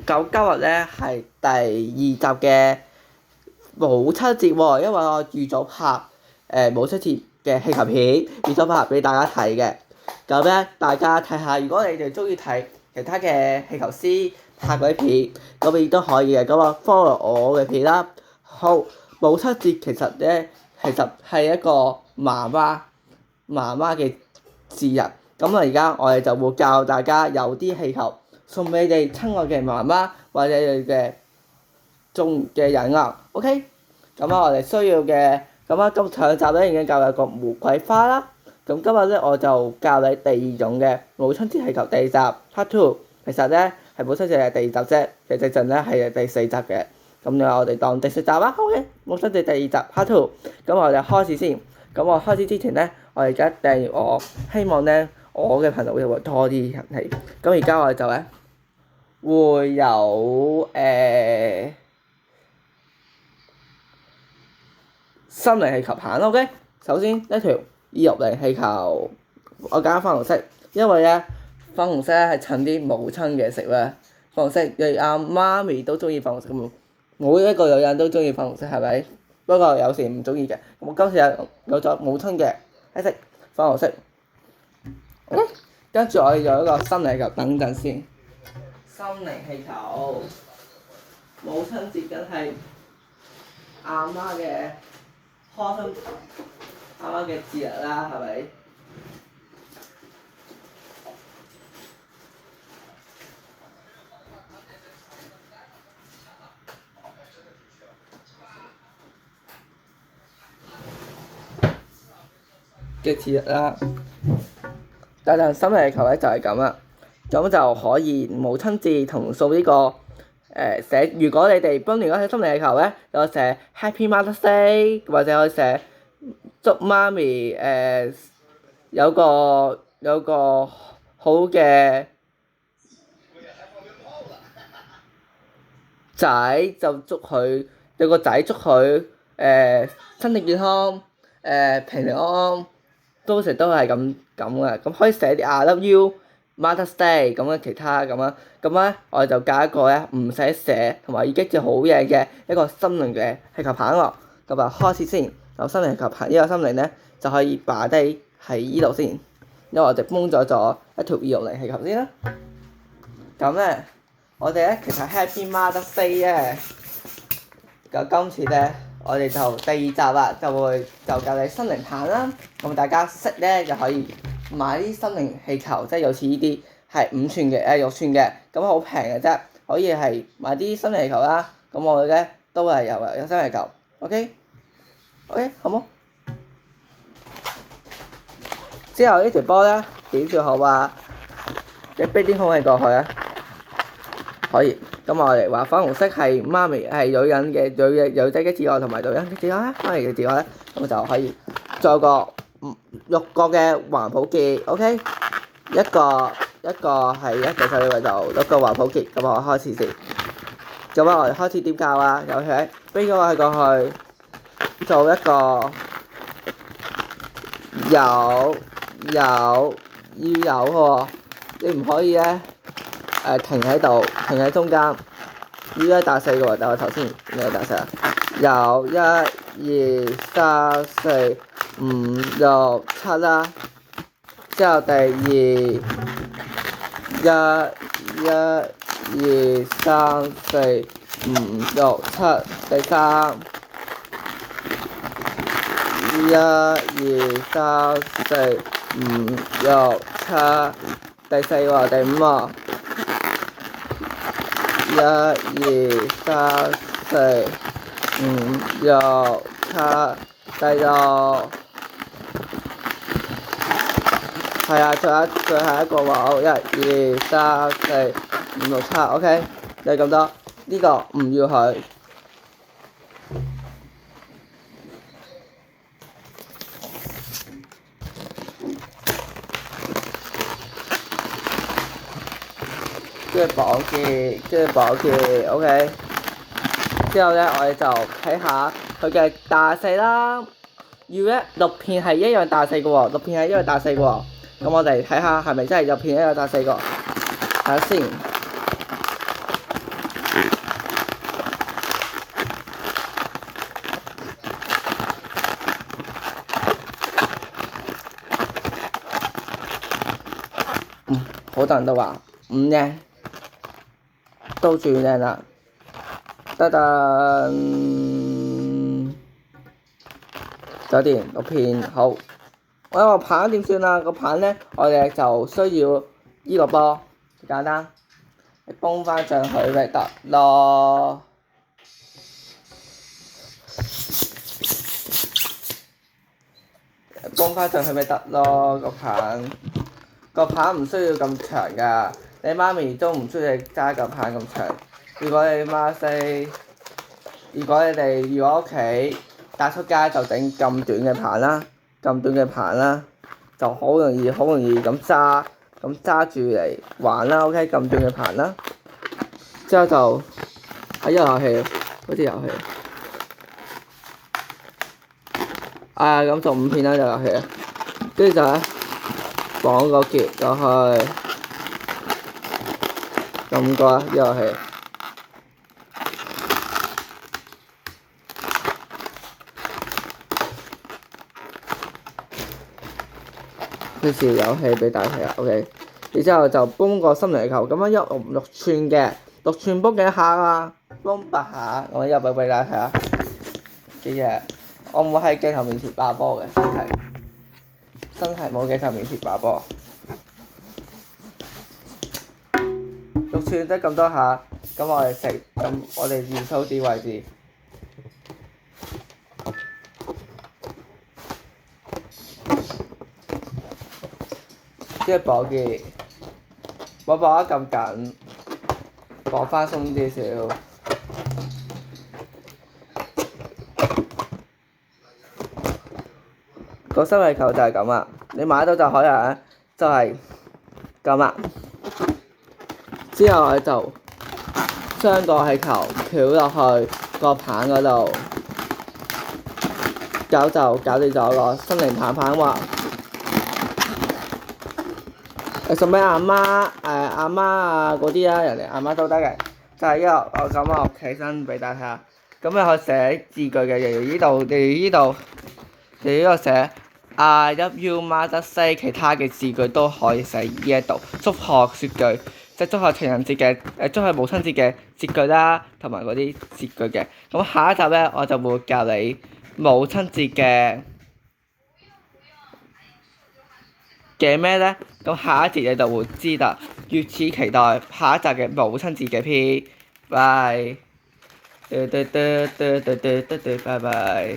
咁今日咧係第2集嘅母親節喎，因為我預咗拍母親節嘅氣球片，預咗拍俾大家睇嘅。咁咧大家睇下，如果你哋中意睇其他嘅氣球師拍嗰啲片，咁亦都可以嘅。咁啊 follow 我嘅片啦。好，母親節其實係一個媽媽嘅節日。咁啊，而家我哋就會教大家有啲氣球送俾你哋親愛嘅媽媽或者你嘅中嘅人啊。OK， 咁啊，我哋需要嘅咁啊，今上集咧已經教你個玫瑰花啦。咁今日咧我就教你第2種嘅母親節氣球第2集 Part 2。其實咧係母親節係第2集啫，其實陣咧係第4集嘅。咁我哋當第4集啦。OK， 母親節第2集 Part 2。咁我哋開始先。咁我開始之前咧，我而家訂閱我希望咧我嘅頻道會多啲人氣。咁而家我哋就咧會有心靈氣球棒 OK。首先一條意玉靈氣球，我揀粉紅色，因為咧粉紅色咧係襯啲母親嘅色咧。粉紅色你阿媽咪都中意粉紅色嘅，每一個女人都中意粉紅色係咪？不過有時唔中意嘅。我今次有咗母親嘅黑色粉紅色。跟住我哋有一個心靈氣球，等陣先。心靈氣球，母親節梗係阿媽嘅開心，阿媽嘅節日啦，係咪？嘅節日啦。但係心靈氣球咧就係咁啦，咁就可以母親節同送呢個寫。如果你哋幫年嗰啲心靈氣球咧，有寫 Happy Mother's Day， 或者可以寫祝媽咪有個好嘅仔，就祝佢有個仔祝佢身體健康平平安安。多時都係咁嘅，咁可以寫啲 I love you Mother's Day 咁樣其他咁樣，咁咧我哋就加一個咧唔使寫同埋已經就好嘢嘅一個心靈嘅氣球棒喎。咁啊開始先，有心靈氣球棒呢個心靈咧就可以擺低喺依度先，因為我哋幫咗一條意玉靈氣球先啦。咁咧我哋咧其實 Happy Mother's Day 咧，咁今次咧我哋就第2集啦，就教你心靈棒啦。咁大家識咧就可以買啲心靈氣球，即係有似呢啲係5寸嘅6寸嘅，咁好平嘅啫。可以係買啲心靈氣球啦。咁我哋咧都係有心靈氣球 ，OK， 好冇？之後呢條波咧點算好啊？你俾啲空氣過去啊？可以。咁我哋話粉紅色係媽咪係女人嘅女仔嘅自我同埋女人嘅自我啦，媽咪嘅自我咧，咁就可以再個6個嘅環保結 ，OK， 一個係一個細位度6個環保結。咁我開始先。咁我哋開始點教啊？有請飛咗我過去做一個要有喎，你唔可以咧停喺度，停喺中間。依家打4個喎，但我頭先咩打4啊？有1、2、3、4、5、6、7啦。之後第2，1、2、3、4、5、6、7。第3，1、2、3、4、5、6、7。第4喎，第5喎。1、2、3、4、5、6、7。第6，係啊，最後一個喎，1、2、3、4、5、6、7 ，OK， 就係咁多。呢個唔要佢。跟住綁結 ，OK。之後咧，我哋就睇下佢嘅大細啦。要6片係一樣大細嘅喎，6片係一樣大細嘅喎。咁我哋睇下係咪真係6片一樣大細個？睇下先。好多人都話5日都轉靚啦，得得，酒店6片好。我個棒點算啊？個棒咧，我哋就需要依個波，簡單，你崩翻上去咪得咯。崩翻上去咪得咯，個棒唔需要咁長㗎，你媽咪都唔需要揸個棒咁長。如果你哋屋企帶出街就整咁短嘅棒啦，就好容易咁揸住嚟玩啦。OK， 咁短嘅棒啦，之後就喺遊戲，好似遊戲。咁做5片啦，就遊戲，跟住就咧綁個結落去，咁個遊戲。呢次遊戲俾大家睇下 OK， 然之後就崩個心靈球，咁樣6寸嘅，6寸崩幾下啊？崩8下，我又俾大家睇下嘅嘢。我唔會喺鏡頭面前爆波嘅，真係冇鏡頭面前爆波。6寸得咁多下，咁我哋驗數啲位置。即係綁結，冇綁得咁緊，綁翻鬆啲少。個心理球就係咁啦，你買到就可以就係咁啦。之後我就將個氣球翹落去個棒嗰度，就搞掂咗個心靈棒喎。送俾阿媽嗰啲啊，人哋阿媽都得嘅。就係我企身俾大家睇下，咁你可以寫字句嘅，例如呢度寫I love you Mother's Day， 其他嘅字句都可以寫呢度。祝賀説句，即係祝賀情人節嘅祝賀母親節嘅節句啦，同埋嗰啲節句嘅。咁下一集咧，我就會教你母親節嘅咩咧？咁下一節你就會知啦。如此期待下一集嘅母親節嘅片，拜拜。